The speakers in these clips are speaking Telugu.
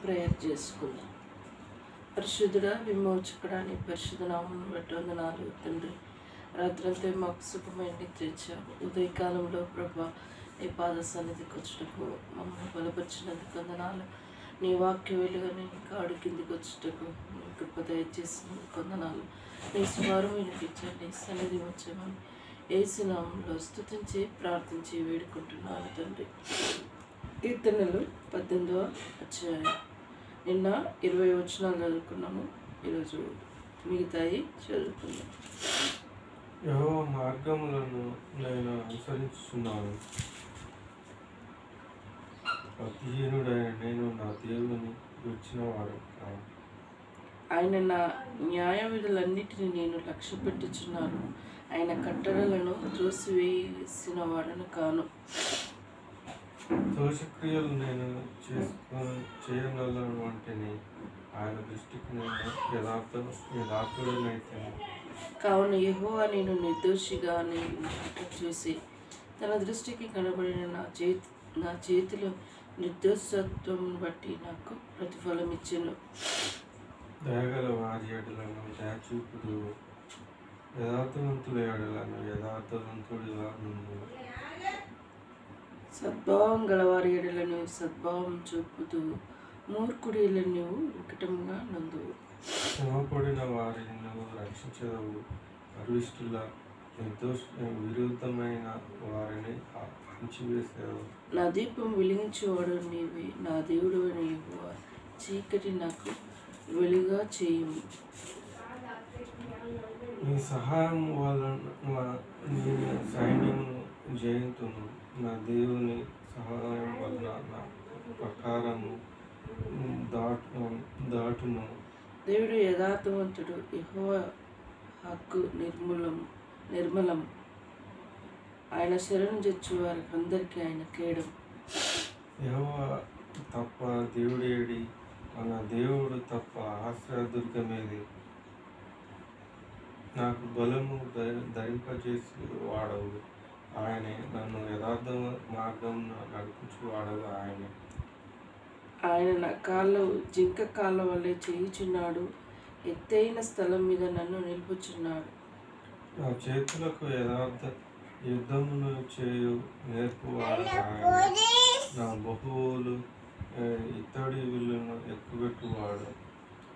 ప్రేయర్ చేసుకుందాం. పరిశుద్ధుడా, విమోచకుడాని పరిశుద్ధ నామం బట్టి వందనాలు తండ్రి. రాత్రంతా మాకు సుఖమైన నిద్ర ఇచ్చావు. ఉదయకాలంలో ప్రభా నీ పాద సన్నిధికి వచ్చుటకు మమ్మల్ని బలపరిచినందుకు వందనాలు. నీ వాక్య వెలుగని కాడు కిందికి వచ్చుటకు నీ కృప దయచేసినందుకు వందనాలు. నీ స్వరం వినిపించండి, సన్నిధి వచ్చామని యేసు నామములో స్తుతించి ప్రార్థించి వేడుకుంటున్నాను తండ్రి. కీర్తనలు 18వ అధ్యాయం. నిన్న 20 వచనాలు చదువుకున్నాము. ఈరోజు మిగతాయి చదువుకున్నాం. యెహోవా మార్గములను నేను అనుసరించుచున్నాను. భక్తిహీనుడైన నేను నా దేవుని వచ్చినవాడు కాను. ఆయన నా న్యాయ విధులన్నిటిని నేను లక్ష్య పెట్టుచున్నాను. ఆయన కట్టడలను త్రోసివేసిన వాడను కాను. దోషక్రియలు నేను చేయగలను అంటేనే ఆయన దృష్టికి నేను యథార్థుడనైతే. కావున యెహోవా నేను నిర్దోషిగా చూసి తన దృష్టికి కనబడిన నా చేతిలో నిర్దోషత్వం బట్టి నాకు ప్రతిఫలం ఇచ్చెను. దయగల వారి ఎడలను దయచూపుడు, యథార్థవంతుల ఎడలను యథార్థవంతుడిగా నుండు. సద్భావం గలవారి ఎడలను సద్భావం చూపుతూ మూర్ఖుడి నువ్వు వికటంగా నందువు. శ్రమపడిన వారిని నువ్వు రక్షించదవు. గర్విష్ఠుల విరుద్ధమైన వారిని ఉంచివేసావు. నా దీపం వెలిగించేవాడు నీవే, నా దేవుడు అని యెహోవా. చీకటి నాకు వెలుగా చేయుము. నీ సహాయం వలన నేను సైన్యమును జయింతును. నా దేవుని సహాయం వలన నా ప్రకారము దాటును. దేవుడు యథార్థవంతుడు, యెహోవా హక్కు నిర్మలం. ఆయన శరణు జొచ్చు వారికి అందరికీ ఆయన కేడం. యెహోవా తప్ప దేవుడేడి, మన దేవుడు తప్ప ఆశ్రయదుర్గమేది. నాకు బలము ధరింపజేసి వాడవు ఆయనే, నన్ను యథార్థ మార్గం నడిపించు వాడవు ఆయనే. ఆయన నా కాళ్ళు జింక కాళ్ళ వల్లే చేయుచున్నాడు, ఎత్తైన స్థలం మీద నన్ను నిలుపుచున్నాడు. నా చేతులకు యథార్థ యుద్ధమును చేయు నేర్పువాడు ఆయనే. నా బహువులు ఇత్తడి విల్లును ఎక్కుపెట్టువాడు.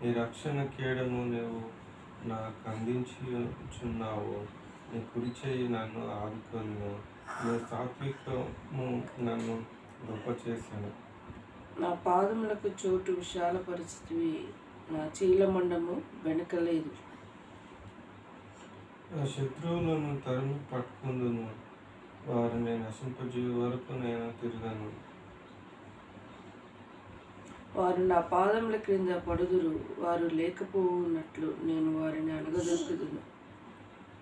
నీ రక్షణ కేడము నువ్వు నాకు అందించుచున్నావు. నీ కుడి చేయి నన్ను ఆదుకొను. నీ సాత్వికము నన్ను గొప్ప చేశాను. నా పాదములకు చోటు విశాల పరిస్థితి, నా చీలమండము వెనకలేదు. నా శత్రువులను తరిమి పట్టుకుందును, వారిని నశింపజేయ వరకు నేను తిరగను. వారు నా పాదముల క్రింద పడుదురు, వారు లేకపోవున్నట్లు నేను వారిని అడగదొక్కుదును.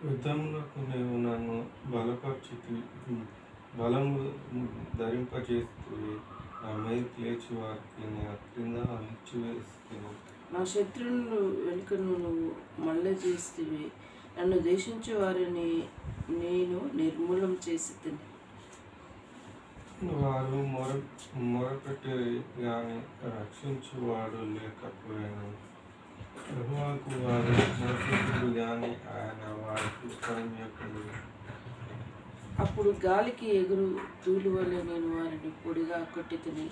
యుద్ధములకు నీవు నన్ను బలపరిచితివి, బలము ధరింపజేస్తుంది. నా మీదకి లేచి వారికి నా క్రింద అణిచివేస్తాను. నా శత్రువులను వెనుకను నువ్వు మళ్ళీ చేస్తేవి, నన్ను దేశించే వారిని నేను నిర్మూలం చేసి తిని. వారు మొరపెట్టి కానీ రక్షించువాడు లేకపోయాను. యెహోవాకు వారు మొరపెట్టుడు కానీ ఆయన వారికి సౌమ్యకుడు. అప్పుడు గాలికి ఎగురు తూలు వల్ల నేను వారిని పొడిగా కొట్టి తిని,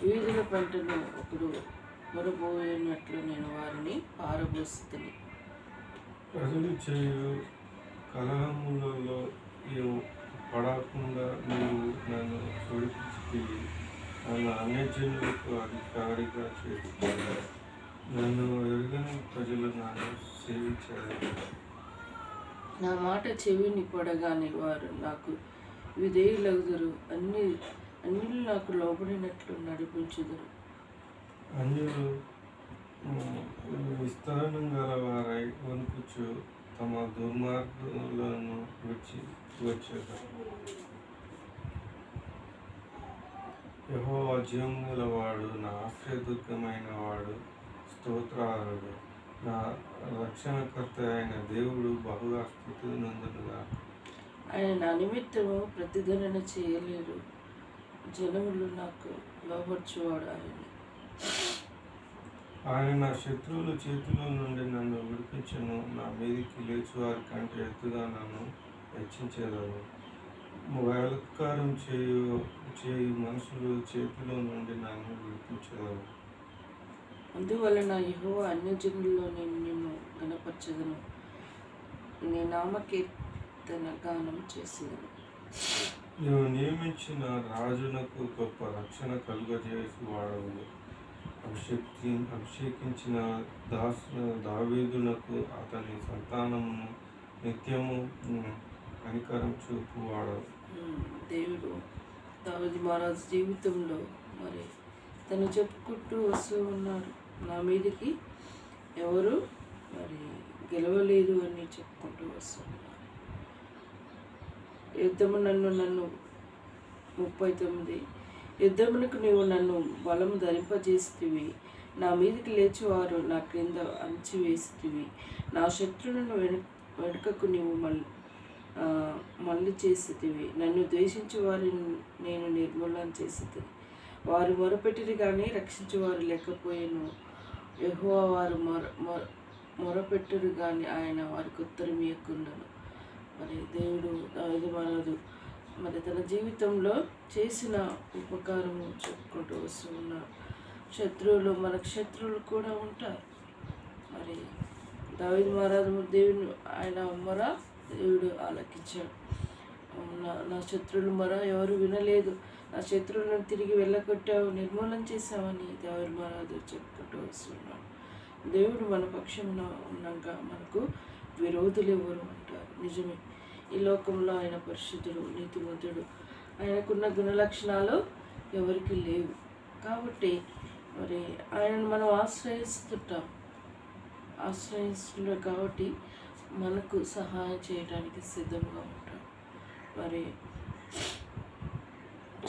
వీధుల పంటను ఒకడు పొరబోయినట్లు నేను వారిని పారబోసి తిని. ప్రజలు చేయు కలహములలో పడకుండా నీవు నన్ను విడిపించితివి. నన్ను అన్యజనులకు అధికారిగా చేస్తాను. నన్ను ఎరుగని ప్రజలు నన్ను సేవించారు. నా మాట చెవిని పడగానే వారు నాకు విధేయులగుదురు, అన్యులు నాకు లోబడినట్లు నడిపించుదురు. అన్యులు విస్తరణం గల వారై వణుకుచు తమ దుర్మార్గులను విడిచి వచ్చారు. యెహోవా జీవము గలవాడు, నా ఆశ్రయదుర్గమైన వాడు స్తోత్రార్హుడు. నా రక్షణకర్త అయిన దేవుడు బహుగా స్తుతి నందునుగా. ఆయన నా నిమిత్తము ప్రతిఘటన చేయలేరు, జనములు నాకు లోబర్చువాడు ఆయన. ఆయన నా శత్రువుల చేతిలో నుండి నన్ను విడిపించెను. నా మీదికి లేచి వారి కంటే ఎత్తుగా నన్ను హెచ్చించెదవు. బలాత్కారం చేయు మనుషుల చేతిలో నుండి నన్ను విడిపించెదవు. అందువలన యెహోవా అన్యజనులలో నేను నిన్ను గణపరచెదను, నీ నామకీర్తన గానం చేసేదను. నీవు నియమించిన రాజునకు గొప్ప రక్షణ కలుగజేసి వాడవు. అభిషేకించిన దావీదునకు అతని సంతానమును నిత్యము కనికరం చూపు వాడవు. దేవుడు దావీదు మహారాజు జీవితంలో మరి తను చెప్పుకుంటూ వస్తూ ఉన్నాడు, నా మీదకి ఎవరు మరి గెలవలేదు అని చెప్పుకుంటూ వస్తున్నారు. యుద్ధము నన్ను 39 యుద్ధమునకు నీవు నన్ను బలము ధరింపజేసితివి, నా మీదకి లేచి వారు నా క్రింద అంచివేసితివి. నా శత్రువులను వెనుకకు నీవు మళ్ళీ చేసితివి. నన్ను ద్వేషించి వారిని నేను నిర్మూలన చేసితివి. వారు మొరపెట్టిరి కానీ రక్షించేవారు లేకపోయాను. యెహోవా వారు మొరపెట్టురు కానీ ఆయన వారికి ఉత్తరం ఇయ్యకుండాను. మరి దేవుడు దావీదు మహారాజు మరి తన జీవితంలో చేసిన ఉపకారము చెప్పుకుంటూ వస్తూ ఉన్నారు. శత్రువులు మనకు శత్రువులు కూడా ఉంటారు. మరి దావీదు మహారాజు దేవుని ఆయన మొర దేవుడు ఆలకించాడు. నా శత్రువుల మొర ఎవరు వినలేదు, నా శత్రువులను తిరిగి వెళ్ళగొట్టావు, నిర్మూలన చేశావని దావీదు మహారాజు చెప్పుకుంటూ వస్తున్నాడు. దేవుడు మన పక్షంలో ఉన్నాక మనకు విరోధులు ఎవరు ఉంటారు? నిజమే, ఈ లోకంలో ఆయన పరిశుద్ధుడు, నీతిమంతుడు, ఆయనకున్న గుణలక్షణాలు ఎవరికి లేవు. కాబట్టి మరి ఆయనను మనం ఆశ్రయిస్తుంటాం కాబట్టి మనకు సహాయం చేయడానికి సిద్ధంగా ఉంటాం. మరి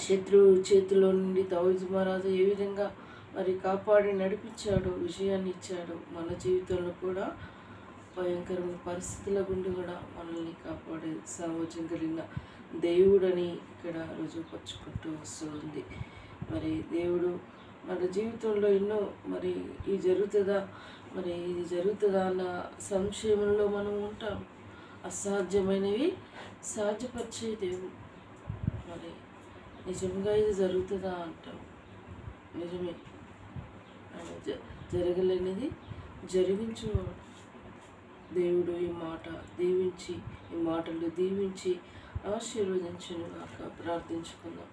శత్రువు చేతిలో నుండి దావీదు మహారాజు ఏ విధంగా మరి కాపాడి నడిపించాడు, విజయాన్ని ఇచ్చాడు. మన జీవితంలో కూడా భయంకరమైన పరిస్థితుల గుండి కూడా మనల్ని కాపాడే సామర్థ్యం కలిగిన దేవుడని ఇక్కడ రుజువుపరుచుకుంటూ వస్తుంది. మరి దేవుడు మన జీవితంలో ఎన్నో మరి ఇది జరుగుతుందా అన్న సంశయంలో మనం ఉంటాం. అసాధ్యమైనవి సాధ్యపరిచే దేవుడు. మరి నిజంగా ఇది జరుగుతుందా అంటాం. నిజమే, జరగలేనిది జరిగించేవాడు దేవుడు. ఈ మాటలు దీవించి ఆశీర్వదించును గాక. ప్రార్థించుకుందాం.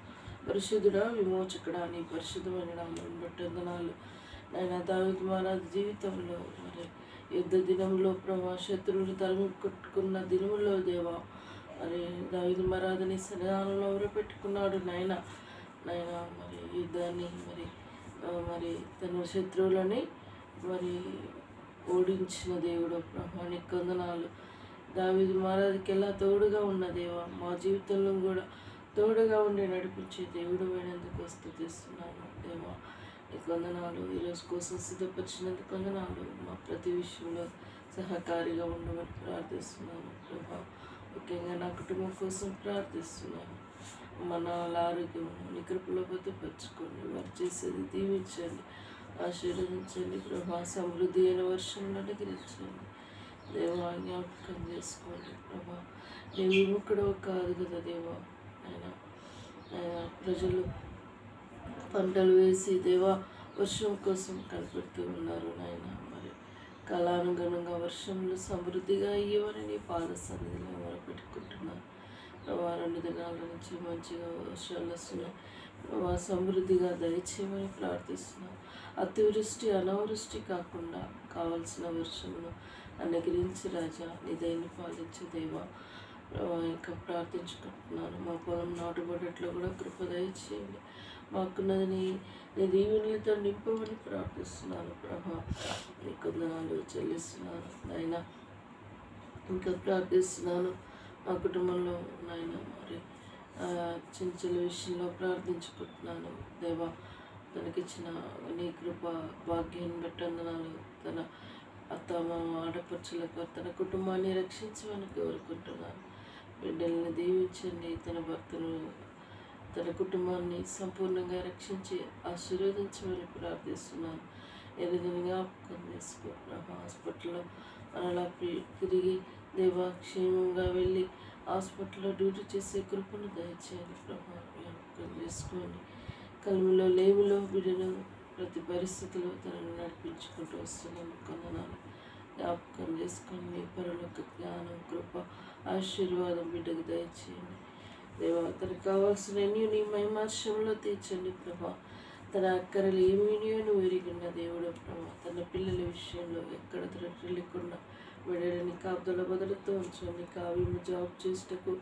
పరిశుద్ధుడా, విమోచకుడా, నీ పరిశుద్ధమైన నామమును బట్టి వందనాలు. నాయన దావీదు మహారాజు జీవితంలో మరి యుద్ధ దినంలో ప్రభా శత్రువులు తరిమి కొట్టుకున్న దినములో దేవా మరి దావీదు మహారాజుని సన్నిధానంలో పెట్టుకున్నాడు. నాయన మరి యుద్ధాన్ని మరి తన శత్రువులని మరి ఓడించిన దేవుడు ప్రభా నీకు వందనాలు. దావీదు మహారాజుకి ఎలా తోడుగా ఉన్న దేవా, మా జీవితంలో కూడా తోడుగా ఉండి నడిపించే దేవుడు అయినందుకు స్తుతిస్తున్నాను దేవా. నీకు వందనాలు. ఈరోజు కోసం సిద్ధపరిచినందుకు వందనాలు. మా ప్రతి విషయంలో సహకారిగా ఉండమని ప్రార్థిస్తున్నాను ప్రభా. ముఖ్యంగా నా కుటుంబం కోసం ప్రార్థిస్తున్నాను. మన ఆరోగ్యం నీ కృపలో భద్రపరచుకోండి. వారు చేసేది దీవించండి, ఆశీర్వదించండి ప్రభా. సమృద్ధి అయిన వర్షంలో అనుగ్రహించండి దేవా. జ్ఞాపకం చేసుకోండి ప్రభా. నీ విముఖుడు కాదు కదా దేవా. ఆయన ప్రజలు పంటలు వేసి దేవా వర్షం కోసం కనిపెడుతూ ఉన్నారు నాయన. మరి కాలానుగుణంగా వర్షంలో సమృద్ధిగా అయ్యేవని నీ పాద సన్నిధిలో మొరపెట్టుకుంటున్నారు ప్రభా. 2 దినాల నుంచి మంచిగా వర్షాలు వస్తున్నాయి ప్రభా. సమృద్ధిగా దయచేయమని ప్రార్థిస్తున్నాను. అతివృష్టి అనావృష్టి కాకుండా కావలసిన వర్షమును అనుగ్రహించి రాజా, నీ దయని పాలించే దేవా ప్రభా. ఇంకా ప్రార్థించుకుంటున్నాను. మా పొలం నాటుబడట్లో కూడా కృప దయచేయండి. మాకున్నది నీ దీవెనలతో నింపమని ప్రార్థిస్తున్నాను ప్రభా. నీ వందనాలు చెల్లిస్తున్నాను నాయన. ఇంకా ప్రార్థిస్తున్నాను మా కుటుంబంలో నాయన మరి చిన్న విషయంలో ప్రార్థించుకుంటున్నాను దేవా. తనకిచ్చిన నీ కృప భాగ్యాన్ని బట్టి వందనాలు. తన ఆడపడుచులకు తన కుటుంబాన్ని రక్షించమని కోరుకుంటున్నాను. బిడ్డల్ని దీవించండి. తన భర్తను తన కుటుంబాన్ని సంపూర్ణంగా రక్షించి ఆశీర్వదించమని ప్రార్థిస్తున్నాను. ఎరుగని జ్ఞాపకం చేసుకో ప్రభా. హాస్పిటల్లో అలా తిరిగి దేవా క్షేమంగా వెళ్ళి హాస్పిటల్లో డ్యూటీ చేసే కృపను దయచేయండి ప్రభా. జ్ఞాపకం చేసుకోండి. కలిమిలో లేమిలో బిడ్డను ప్రతి పరిస్థితిలో తనను నడిపించుకుంటూ వస్తున్నాను కొందనాలు. జ్ఞాపకం చేసుకొని మీ పరలోక జ్ఞానం కృప ఆశీర్వాదం బిడ్డకు దయచేయండి దేవా. తనకు కావాల్సిన నీ మహిమార్షంలో తీర్చండి ప్రభా. తన అక్కరలు ఏమీనియో నువ్వు ఎరిగిన దేవుడు ప్రభా. తన పిల్లల విషయంలో ఎక్కడ త్రుటి లేకుండా బిడ్డలని కాపుదల బదులుతో ఉంచండి. కావ్యము జాబ్ చేసేటకు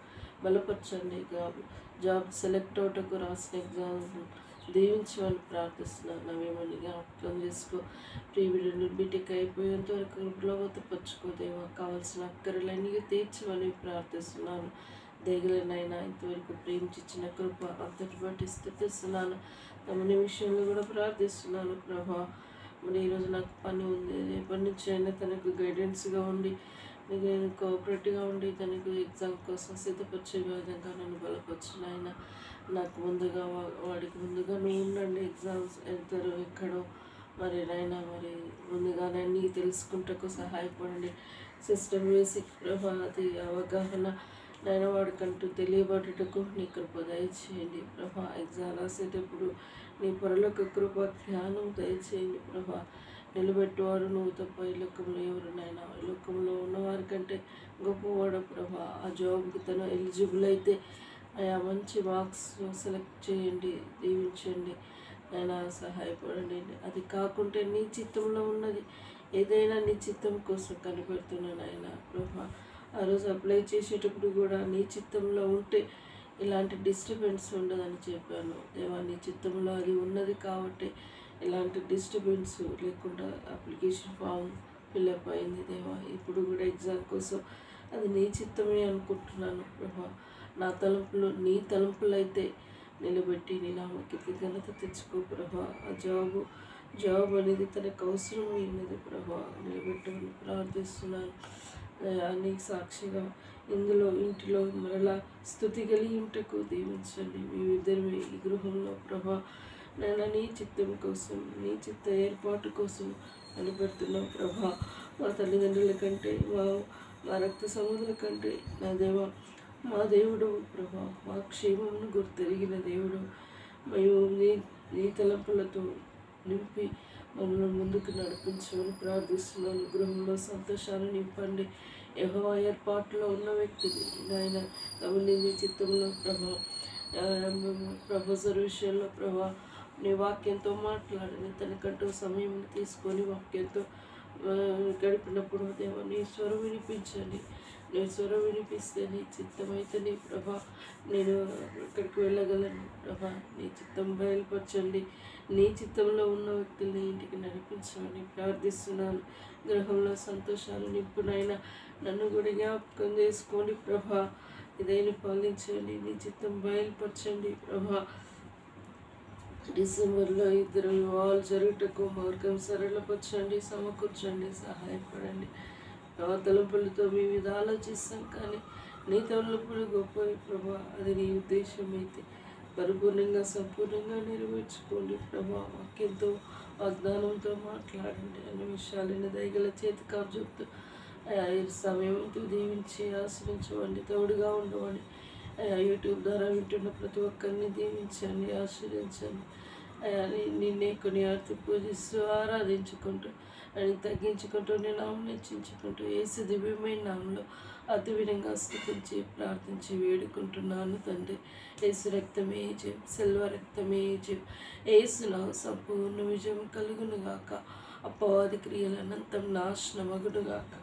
బలపరచండి. జాబ్ సెలెక్ట్ అవటకు రాసిన ఎగ్జామ్ దీవించమని ప్రార్థిస్తున్నాను. నవేమని జ్ఞాపకం చేసుకో. ప్రియబిడ్డలు బీటెక్ అయిపోయేంత వరకు కృపలో వతపరుచుకోదేవా. కావాల్సిన అక్కరలన్నీ తీర్చమని ప్రార్థిస్తున్నాను. దేగలనైనా ఇంతవరకు ప్రేమించిన కృప అంతటి బట్టి స్థుతిస్తున్నాను. తమని విషయంలో కూడా ప్రార్థిస్తున్నాను ప్రభా. మరి ఈరోజు నాకు పని ఉంది, రేపటి నుంచి అయినా తనకు గైడెన్స్గా ఉండి నేను కోఆపరేటివ్గా ఉండి తనకు ఎగ్జామ్ కోసం సిద్ధపరిచే విధంగా నన్ను బలపరచిన ఆయన. నాకు ముందుగా వాడికి ముందుగా నువ్వు ఉండండి. ఎగ్జామ్స్ వెళ్తారో ఎక్కడో మరి నాయన మరి ముందుగానే అన్నీ తెలుసుకుంటకు సహాయపడండి. సిస్టమ్ బేసిక్ ప్రభా అది అవగాహన నాయన వాడికంటూ తెలియబడటకు నీ కృప దయచేయండి ప్రభా. ఎగ్జామ్ రాసేటప్పుడు నీ పరలోక కృప జ్ఞానం దయచేయండి ప్రభా. నిలబెట్టువాడు నువ్వు తప్ప ఈ లోకంలో ఎవరినైనా ఈ లోకంలో ఉన్నవారి కంటే గొప్పవాడు ప్రభా. ఆ జాబ్కి తను ఎలిజిబుల్ అయితే ఆయా మంచి మార్క్స్ సెలెక్ట్ చేయండి, దీవించండి అయినా సహాయపడండి. అది కాకుంటే నీ చిత్తంలో ఉన్నది ఏదైనా నీ చిత్తం కోసం కనిపెడుతున్నాను ఆయన ప్రభా. ఆ రోజు అప్లై చేసేటప్పుడు కూడా నీ చిత్తంలో ఉంటే ఇలాంటి డిస్టర్బెన్స్ ఉండదని చెప్పాను దేవా. నీ చిత్తంలో అది ఉన్నది కాబట్టి ఇలాంటి డిస్టర్బెన్స్ లేకుండా అప్లికేషన్ ఫామ్ ఫిల్అప్ అయింది దేవా. ఇప్పుడు కూడా ఎగ్జామ్ కోసం అది నీ చిత్తమే అనుకుంటున్నాను ప్రభా. నా తలంపులు నీ తలంపులు అయితే నిలబెట్టి నీ నామకి ఘనత తెచ్చుకో ప్రభా. ఆ జాబ్ అనేది తనకు అవసరమైనది ప్రభా. నిలబెట్టమని ప్రార్థిస్తున్నాను. నీకు సాక్షిగా ఇంటిలో మరలా స్థుతి కలిగి ఇంటకు దీవించండి. మీ ఇద్దరు ఈ గృహంలో ప్రభా నేను నీ చిత్తం కోసం నీ చిత్త ఏర్పాటు కోసం నిలబెడుతున్నాం ప్రభా. మా తల్లిదండ్రుల కంటే మా రక్త సముద్రుల కంటే నా దేవా మా దేవుడు ప్రభా. మా క్షేమమును గుర్తెరిగిన దేవుడు. మేము నీ తలంపులతో నింపి మమ్మల్ని ముందుకు నడిపించమని ప్రార్థిస్తున్నాను. గృహంలో సంతోషాన్ని నింపండి. యెహోవా ఏర్పాటులో ఉన్న వ్యక్తిని నాయన తమని నీ చిత్తంలో ప్రొఫెసర్ విషయంలో ప్రభా నీ వాక్యంతో మాట్లాడని తనకంటూ సమయం తీసుకొని వాక్యంతో గడిపినప్పుడు దేవా నీ స్వరం వినిపించండి. నీ స్వరం వినిపిస్తే నీ చిత్తమైతే నీ ప్రభా నేను ఇక్కడికి వెళ్ళగలను ప్రభా. నీ చిత్తం బయలుపరచండి. నీ చిత్తంలో ఉన్న వ్యక్తుల్ని ఇంటికి నడిపించమని ప్రార్థిస్తున్నాను. గృహంలో సంతోషాలు నింపునైనా నన్ను కూడా జ్ఞాపకం చేసుకోండి ప్రభా. ఇదైనా పాలించండి. నీ చిత్తం బయలుపరచండి ప్రభా. డిసెంబర్లో 2 వివాహాలు జరుగుటకు మార్గం సరళపరచండి, సమకూర్చండి, సహాయపడండి. తలంపులతో మీ మీద ఆలోచిస్తాం కానీ నీ తలంపులు గొప్పవి ప్రభా. అది నీ ఉద్దేశం అయితే పరిపూర్ణంగా సంపూర్ణంగా నెరవేర్చుకోండి ప్రభా. వాక్యంతో వాగ్దానంతో మాట్లాడండి. అన్ని విషయాలను దయగల చేతి కాపుతూ సమయంతో దీవించి ఆశ్రయించవండి, తోడుగా ఉండవండి. యూట్యూబ్ ద్వారా వింటున్న ప్రతి ఒక్కరిని దీవించండి, ఆశ్రయించండి. నిన్నే కొని ఆర్తి పూజిస్తూ ఆరాధించుకుంటూ అని తగ్గించుకుంటూ నేను నామం హెచ్చించుకుంటూ యేసు దివ్యమైన నామంలో అతి విధంగా స్తుతించి ప్రార్థించి వేడుకుంటున్నాను తండ్రి. యేసు రక్తమే జయం, సెల్వ రక్తమే జయం. యేసు నా సంపూర్ణ విజయం కలుగునుగాక. అపవాది క్రియల అనంతం నాశనమగునుగాక.